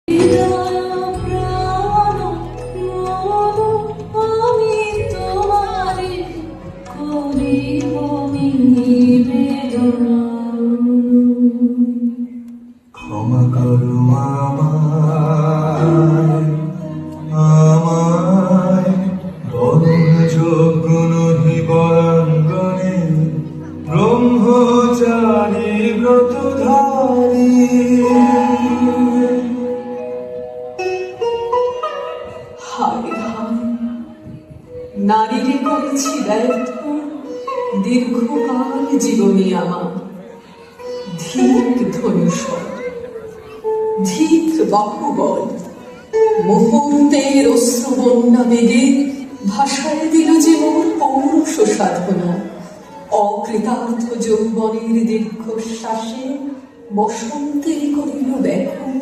ক্ষমা করো আমায় বন্ধযোগ্য নহি বরাঙ্গনে ব্রহ্মচারী ব্রতধারী। হায় হায়, নারীরে করেছি ব্যর্থ দীর্ঘকাল জীবনে আমার। ধিক ধনুষর, ধিক বাহুবল, মুহূর্তের অশ্রুবন্যা বেগে ভাষায় দিল যে মোর পৌরুষ সাধনা। অকৃতার্থ যৌবনের দীর্ঘশ্বাসে বসন্তের করিল ব্যাকুল।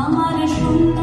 আমার শূন্য